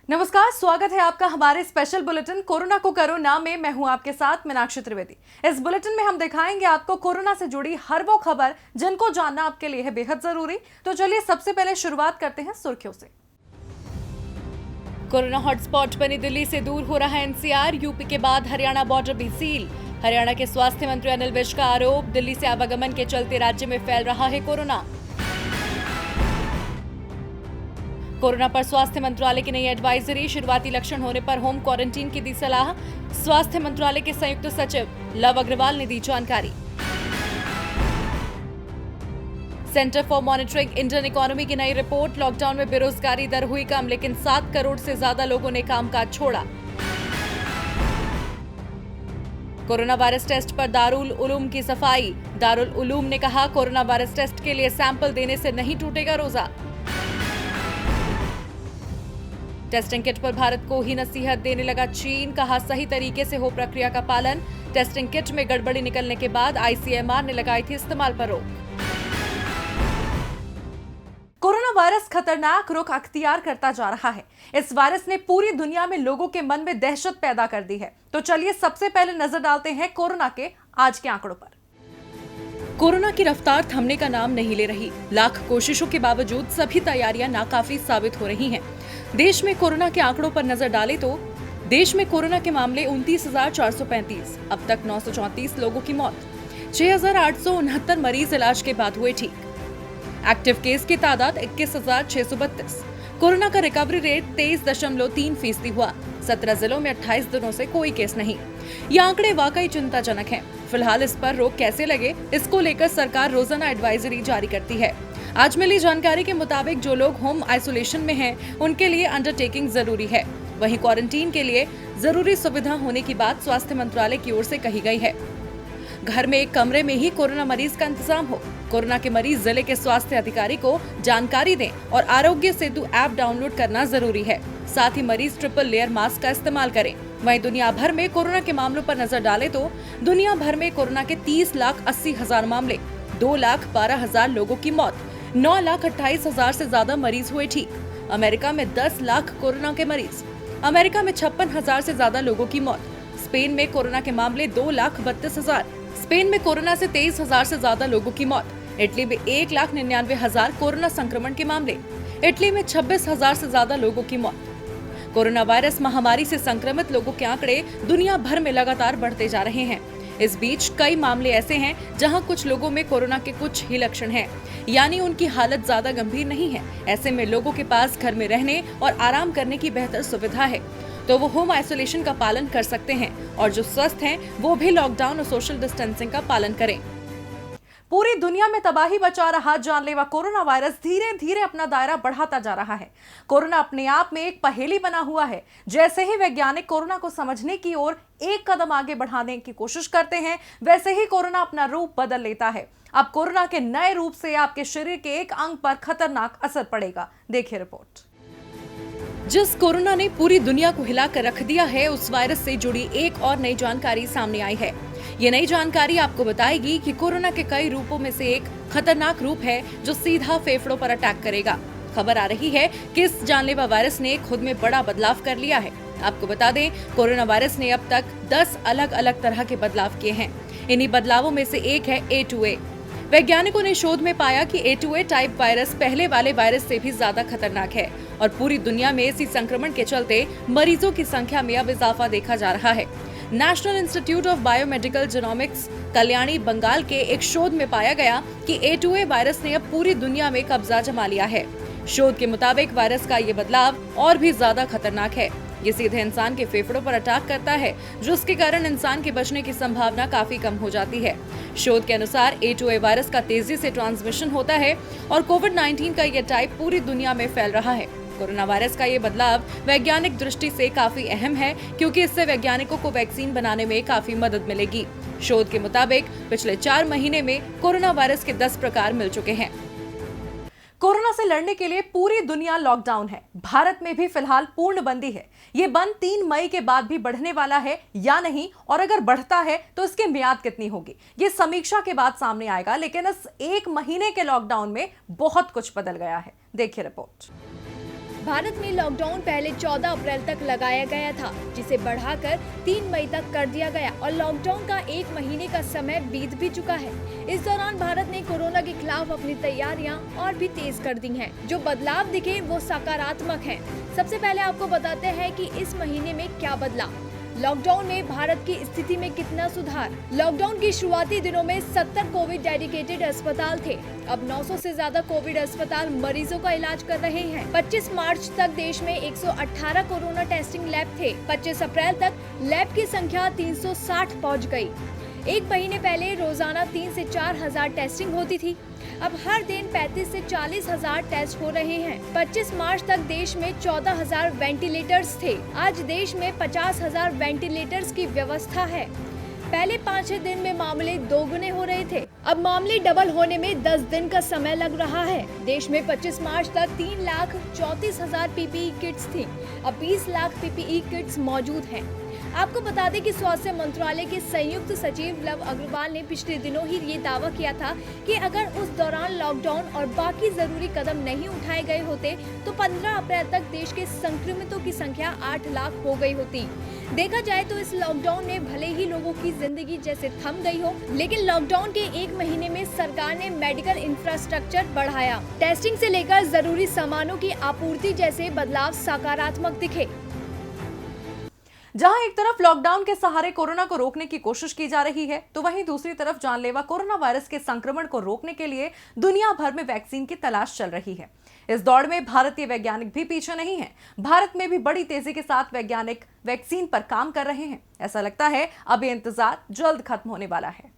नमस्कार, स्वागत है आपका हमारे स्पेशल बुलेटिन कोरोना को करो ना में। मैं हूं आपके साथ मीनाक्षी त्रिवेदी। इस बुलेटिन में हम दिखाएंगे आपको कोरोना से जुड़ी हर वो खबर जिनको जानना आपके लिए है बेहद जरूरी। तो चलिए सबसे पहले शुरुआत करते हैं सुर्खियों से। कोरोना हॉटस्पॉट बनी दिल्ली से दूर हो रहा एनसीआर। यूपी के बाद हरियाणा बॉर्डर भी सील। हरियाणा के स्वास्थ्य मंत्री अनिल विज का आरोप, दिल्ली से आवागमन के चलते राज्य में फैल रहा है कोरोना। कोरोना पर स्वास्थ्य मंत्रालय की नई एडवाइजरी, शुरुआती लक्षण होने पर होम क्वारंटीन की दी सलाह। स्वास्थ्य मंत्रालय के संयुक्त सचिव लव अग्रवाल ने दी जानकारी। Centre for monitoring Indian economy की नई रिपोर्ट, लॉकडाउन में बेरोजगारी दर हुई कम, लेकिन 7 करोड़ से ज्यादा लोगों ने कामकाज छोड़ा। कोरोना वायरस टेस्ट पर दारुल उलूम की सफाई, दारुल उलूम ने कहा कोरोना वायरस टेस्ट के लिए सैंपल देने से नहीं टूटेगा रोजा। टेस्टिंग किट पर भारत को ही नसीहत देने लगा चीन, कहा सही तरीके से हो प्रक्रिया का पालन। टेस्टिंग किट में गड़बड़ी निकलने के बाद आईसीएमआर ने लगाई थी इस्तेमाल पर रोक। कोरोना वायरस खतरनाक रुख अख्तियार करता जा रहा है। इस वायरस ने पूरी दुनिया में लोगों के मन में दहशत पैदा कर दी है। तो चलिए सबसे पहले नजर डालते हैं कोरोना के आज के आंकड़ों पर। कोरोना की रफ्तार थमने का नाम नहीं ले रही। लाख कोशिशों के बावजूद सभी तैयारियां नाकाफी साबित हो रही हैं। देश में कोरोना के आंकड़ों पर नजर डालें तो देश में कोरोना के मामले 29,435, अब तक 934 लोगों की मौत, 6,869 मरीज इलाज के बाद हुए ठीक। एक्टिव केस की तादाद 21,632। कोरोना का रिकवरी रेट 23.3% हुआ। 17 जिलों में 28 दिनों से कोई केस नहीं। ये आंकड़े वाकई चिंताजनक हैं। फिलहाल इस पर रोक कैसे लगे, इसको लेकर सरकार रोजाना एडवाइजरी जारी करती है। आज मिली जानकारी के मुताबिक जो लोग होम आइसोलेशन में हैं, उनके लिए अंडरटेकिंग जरूरी है। वहीं क्वारंटीन के लिए जरूरी सुविधा होने की बात स्वास्थ्य मंत्रालय की ओर से कही गई है। घर में एक कमरे में ही कोरोना मरीज का इंतजाम हो। कोरोना के मरीज जिले के स्वास्थ्य अधिकारी को जानकारी दें और आरोग्य सेतु ऐप डाउनलोड करना जरूरी है। साथ ही मरीज ट्रिपल लेयर मास्क का इस्तेमाल करें। वहीं दुनिया भर में कोरोना के मामलों पर नजर डालें तो दुनिया भर में कोरोना के 30,80,000 मामले, 2,12,000 लोगों की मौत, 9,28,000 से ज्यादा मरीज हुए ठीक। अमेरिका में 10 लाख कोरोना के मरीज, अमेरिका में 56,000 से ज्यादा लोगों की मौत। स्पेन में कोरोना के मामले 2,32,000, स्पेन में कोरोना से 23,000 से ज्यादा लोगों की मौत। इटली में 1,99,000 कोरोना संक्रमण के मामले, इटली में 26,000 से ज्यादा लोगों की मौत। कोरोना वायरस महामारी से संक्रमित लोगों के आंकड़े दुनिया भर में लगातार बढ़ते जा रहे हैं। इस बीच कई मामले ऐसे हैं जहां कुछ लोगों में कोरोना के कुछ ही लक्षण हैं, यानी उनकी हालत ज्यादा गंभीर नहीं है। ऐसे में लोगों के पास घर में रहने और आराम करने की बेहतर सुविधा है, तो वो होम आइसोलेशन का पालन कर सकते हैं, और जो स्वस्थ हैं वो भी लॉकडाउन और सोशल डिस्टेंसिंग का पालन करें। पूरी दुनिया में तबाही मचा रहा जानलेवा कोरोना वायरस धीरे धीरे अपना दायरा बढ़ाता जा रहा है। कोरोना अपने आप में एक पहेली बना हुआ है। जैसे ही वैज्ञानिक कोरोना को समझने की ओर एक कदम आगे बढ़ाने की कोशिश करते हैं, वैसे ही कोरोना अपना रूप बदल लेता है। अब कोरोना के नए रूप से आपके शरीर के एक अंग पर खतरनाक असर पड़ेगा। देखिए रिपोर्ट। जिस कोरोना ने पूरी दुनिया को हिलाकर रख दिया है, उस वायरस से जुड़ी एक और नई जानकारी सामने आई है। ये नई जानकारी आपको बताएगी कि कोरोना के कई रूपों में से एक खतरनाक रूप है जो सीधा फेफड़ों पर अटैक करेगा। खबर आ रही है कि इस जानलेवा वायरस ने खुद में बड़ा बदलाव कर लिया है। आपको बता दें, कोरोना वायरस ने अब तक 10 अलग अलग तरह के बदलाव किए हैं। इन्हीं बदलावों में से एक है A2A। वैज्ञानिकों ने शोध में पाया कि A2A टाइप वायरस पहले वाले वायरस से भी ज्यादा खतरनाक है, और पूरी दुनिया में इसी संक्रमण के चलते मरीजों की संख्या में अब इजाफा देखा जा रहा है। National institute of biomedical genomics Kalyani Bengal के एक शोध में पाया गया कि A2A वायरस ने अब पूरी दुनिया में कब्जा जमा लिया है। शोध के मुताबिक वायरस का ये बदलाव और भी ज्यादा खतरनाक है। ये सीधे इंसान के फेफड़ों पर अटैक करता है, जिसके कारण इंसान के बचने की संभावना काफी कम हो जाती है। शोध के अनुसार A2A वायरस का तेजी से ट्रांसमिशन होता है और कोविड-19 का ये टाइप पूरी दुनिया में फैल रहा है। कोरोना वायरस का ये बदलाव वैज्ञानिक दृष्टि से काफी अहम है, क्योंकि इससे वैज्ञानिकों को वैक्सीन बनाने में काफी मदद मिलेगी। शोध के मुताबिक पिछले 4 महीने में कोरोना वायरस के 10 प्रकार मिल चुके हैं। कोरोना से लड़ने के लिए पूरी दुनिया लॉकडाउन है। भारत में भी फिलहाल पूर्णबंदी है। ये बंद 3 मई के बाद भी बढ़ने वाला है या नहीं, और अगर बढ़ता है तो इसकी मियाद कितनी होगी, ये समीक्षा के बाद सामने आएगा। लेकिन इस 1 महीने के लॉकडाउन में बहुत कुछ बदल गया है। देखिए रिपोर्ट। भारत में लॉकडाउन पहले 14 अप्रैल तक लगाया गया था, जिसे बढ़ाकर 3 मई तक कर दिया गया और लॉकडाउन का 1 महीने का समय बीत भी चुका है। इस दौरान भारत ने कोरोना के खिलाफ अपनी तैयारियां और भी तेज कर दी हैं। जो बदलाव दिखे वो सकारात्मक हैं। सबसे पहले आपको बताते हैं कि इस महीने में क्या बदला। लॉकडाउन में भारत की स्थिति में कितना सुधार। लॉकडाउन के शुरुआती दिनों में 70 कोविड डेडिकेटेड अस्पताल थे। अब 900 से ज्यादा कोविड अस्पताल मरीजों का इलाज कर रहे हैं। 25 मार्च तक देश में 118 कोरोना टेस्टिंग लैब थे। 25 अप्रैल तक लैब की संख्या 360 पहुंच गई। एक महीने पहले रोजाना 3 से 4 हजार टेस्टिंग होती थी। अब हर दिन 35 से 40 हजार टेस्ट हो रहे हैं। 25 मार्च तक देश में 14,000 वेंटिलेटर्स थे। आज देश में 50,000 वेंटिलेटर्स की व्यवस्था है। पहले 5-6 दिन में मामले दोगुने हो रहे थे, अब मामले डबल होने में 10 दिन का समय लग रहा है। देश में 25 मार्च तक 3,34,000 पीपीई किट्स थी। अब 20 लाख पीपीई किट्स मौजूद हैं। आपको बता दें कि स्वास्थ्य मंत्रालय के संयुक्त सचिव लव अग्रवाल ने पिछले दिनों ही ये दावा किया था कि अगर उस दौरान लॉकडाउन और बाकी जरूरी कदम नहीं उठाए गए होते तो 15 अप्रैल तक देश के संक्रमितों की संख्या 8 लाख हो गई होती। देखा जाए तो इस लॉकडाउन में भले ही लोगों की जिंदगी जैसे थम गई हो, लेकिन लॉकडाउन के 1 महीने में सरकार ने मेडिकल इंफ्रास्ट्रक्चर बढ़ाया। टेस्टिंग से लेकर जरूरी सामानों की आपूर्ति जैसे बदलाव सकारात्मक दिखे। जहां एक तरफ लॉकडाउन के सहारे कोरोना को रोकने की कोशिश की जा रही है, तो वहीं दूसरी तरफ जानलेवा कोरोना वायरस के संक्रमण को रोकने के लिए दुनिया भर में वैक्सीन की तलाश चल रही है। इस दौड़ में भारतीय वैज्ञानिक भी पीछे नहीं हैं। भारत में भी बड़ी तेजी के साथ वैज्ञानिक वैक्सीन पर काम कर रहे हैं। ऐसा लगता है अब ये इंतजार जल्द खत्म होने वाला है।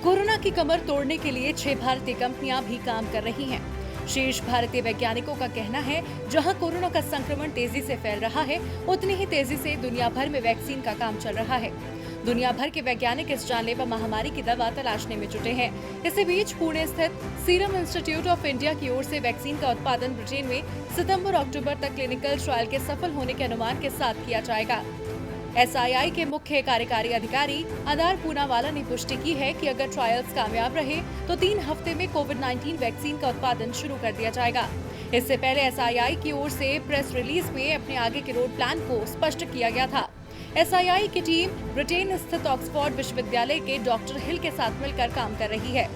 कोरोना की कमर तोड़ने के लिए 6 भारतीय कंपनियां भी काम कर रही हैं। शीर्ष भारतीय वैज्ञानिकों का कहना है, जहां कोरोना का संक्रमण तेजी से फैल रहा है, उतनी ही तेजी से दुनिया भर में वैक्सीन का काम चल रहा है। दुनिया भर के वैज्ञानिक इस जानलेवा महामारी की दवा तलाशने में जुटे हैं। इसी बीच पुणे स्थित सीरम इंस्टीट्यूट ऑफ इंडिया की ओर से वैक्सीन का उत्पादन ब्रिटेन में सितंबर-अक्टूबर तक क्लिनिकल ट्रायल के सफल होने के अनुमान के साथ किया जाएगा। SII के मुख्य कार्यकारी अधिकारी अदार पूनावाला ने पुष्टि की है कि अगर ट्रायल्स कामयाब रहे तो 3 हफ्ते में कोविड-19 वैक्सीन का उत्पादन शुरू कर दिया जाएगा। इससे पहले SII की ओर से प्रेस रिलीज में अपने आगे के रोड प्लान को स्पष्ट किया गया था। SII की टीम ब्रिटेन स्थित ऑक्सफोर्ड विश्वविद्यालय के डॉक्टर हिल के साथ मिलकर काम कर रही है।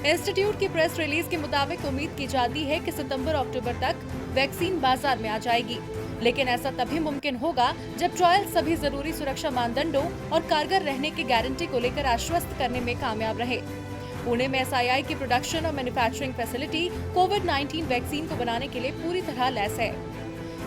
इंस्टीट्यूट की प्रेस रिलीज के मुताबिक उम्मीद की जाती है कि सितंबर-अक्टूबर तक वैक्सीन बाजार में आ जाएगी, लेकिन ऐसा तभी मुमकिन होगा जब ट्रायल सभी जरूरी सुरक्षा मानदंडों और कारगर रहने की गारंटी को लेकर आश्वस्त करने में कामयाब रहे। पुणे में SII की प्रोडक्शन और मैन्युफैक्चरिंग फैसिलिटी कोविड-19 वैक्सीन को बनाने के लिए पूरी तरह लैस है।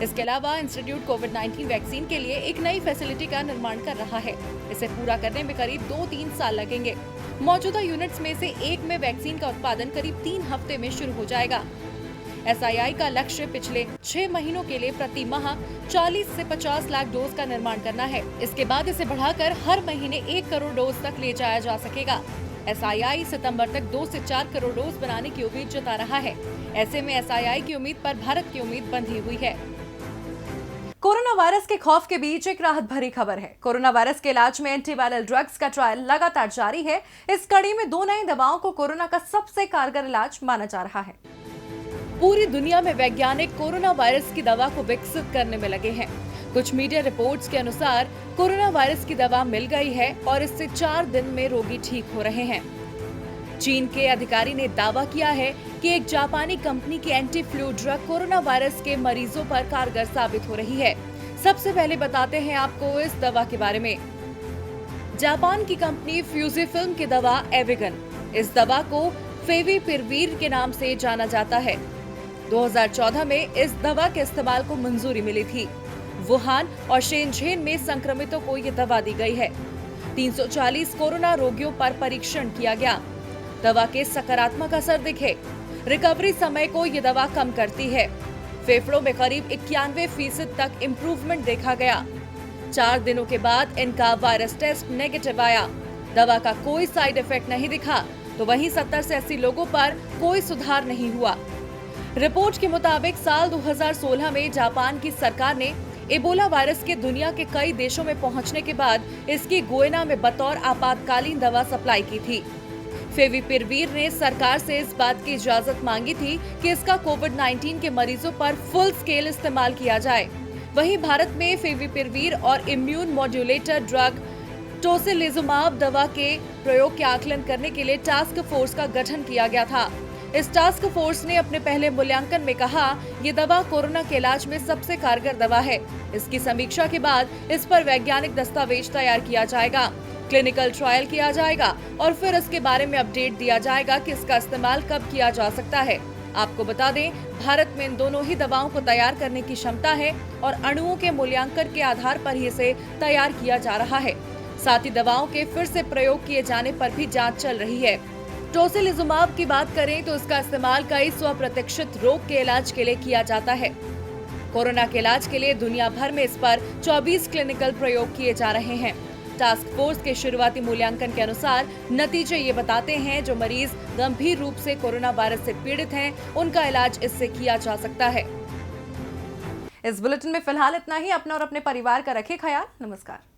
इसके अलावा इंस्टीट्यूट कोविड-19 वैक्सीन के लिए एक नई फैसिलिटी का निर्माण कर रहा है। इसे पूरा करने में करीब 2-3 साल लगेंगे। मौजूदा यूनिट्स में से एक में वैक्सीन का उत्पादन करीब 3 हफ्ते में शुरू हो जाएगा। SII का लक्ष्य पिछले 6 महीनों के लिए प्रति माह 40 से 50 लाख डोज का निर्माण करना है। इसके बाद इसे बढ़ाकर हर महीने 1 करोड़ डोज तक ले जाया जा सकेगा। SII सितंबर तक 2 से 4 करोड़ डोज बनाने की उम्मीद जता रहा है। ऐसे में SII की उम्मीद पर भारत की उम्मीद बंधी हुई है। कोरोना वायरस के खौफ के बीच एक राहत भरी खबर है। कोरोना वायरस के इलाज में एंटीवायरल ड्रग्स का ट्रायल लगातार जारी है। इस कड़ी में 2 नई दवाओं को कोरोना का सबसे कारगर इलाज माना जा रहा है। पूरी दुनिया में वैज्ञानिक कोरोना वायरस की दवा को विकसित करने में लगे हैं। कुछ मीडिया रिपोर्ट्स के अनुसार कोरोना वायरस की दवा मिल गई है और इससे 4 दिन में रोगी ठीक हो रहे हैं। चीन के अधिकारी ने दावा किया है कि एक जापानी कंपनी की anti flu drug corona virus के मरीजों पर कारगर साबित हो रही है। सबसे पहले बताते हैं आपको इस दवा के बारे में। जापान की कंपनी फ्यूजीफिल्म की दवा एविगन, इस दवा को फेविपिरवीर के नाम से जाना जाता है। 2014 में इस दवा के इस्तेमाल को मंजूरी मिली थी। वुहान और शेनझेन में संक्रमितों को ये दवा दी गई है। 340 कोरोना रोगियों पर परीक्षण किया गया। दवा के सकारात्मक असर दिखे। रिकवरी समय को ये दवा कम करती है। फेफड़ों में करीब 91% तक इम्प्रूवमेंट देखा गया। 4 दिनों के बाद इनका वायरस टेस्ट नेगेटिव आया। दवा का कोई साइड इफेक्ट नहीं दिखा, तो वहीं 70 से 80 लोगों पर कोई सुधार नहीं हुआ। रिपोर्ट के मुताबिक साल 2016 में जापान की सरकार ने इबोला वायरस के दुनिया के कई देशों में पहुंचने के बाद इसकी गोयना में बतौर आपातकालीन दवा सप्लाई की थी। फेविपिरवीर ने सरकार से इस बात की इजाजत मांगी थी कि इसका कोविड-19 के मरीजों पर फुल स्केल इस्तेमाल किया जाए। वहीं भारत में फेविपिरवीर और इम्यून मॉड्यूलेटर ड्रग टोसिलिजुमाब दवा के प्रयोग के आकलन करने के लिए टास्क फोर्स का गठन किया गया था। इस टास्क फोर्स ने अपने पहले मूल्यांकन में कहा, ये दवा कोरोना के इलाज में सबसे कारगर दवा है। इसकी समीक्षा के बाद इस पर वैज्ञानिक दस्तावेज तैयार किया जाएगा, क्लिनिकल ट्रायल किया जाएगा और फिर इसके बारे में अपडेट दिया जाएगा कि इसका इस्तेमाल कब किया जा सकता है। आपको बता दें, भारत में इन दोनों ही दवाओं को तैयार करने की क्षमता है और अणुओं के मूल्यांकन के आधार पर ही इसे तैयार किया जा रहा है। साथ ही दवाओं के फिर से प्रयोग किए जाने पर भी जांच चल रही है। टोसिलिजुमाब की बात करें तो इसका इस्तेमाल कई 100% रोग के इलाज के लिए किया जाता है। कोरोना के इलाज के लिए दुनिया भर में इस पर 24 क्लिनिकल प्रयोग किए जा रहे हैं। टास्क फोर्स के शुरुआती मूल्यांकन के अनुसार नतीजे ये बताते हैं, जो मरीज गंभीर रूप से कोरोना वायरस से पीड़ित हैं, उनका इलाज इससे किया जा सकता है। इस बुलेटिन में फिलहाल इतना ही। अपना और अपने परिवार का रखें ख्याल। नमस्कार।